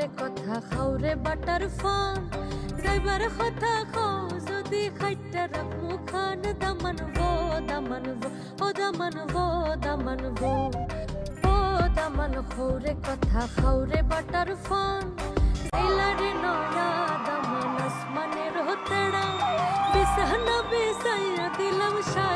রে কথা খাও রে বাটার ফান ড্রাইভার কথা খাও যদি খাইটা রাখ মুখান দামান ভো দামান ভো ও দামান ভো দামান ভো ও দামান খাও রে কথা খাও রে বাটার ফান এলারে নয়া দামান আসমানের হতেড়া বিছানা বিছাইয়া দিলাম সায়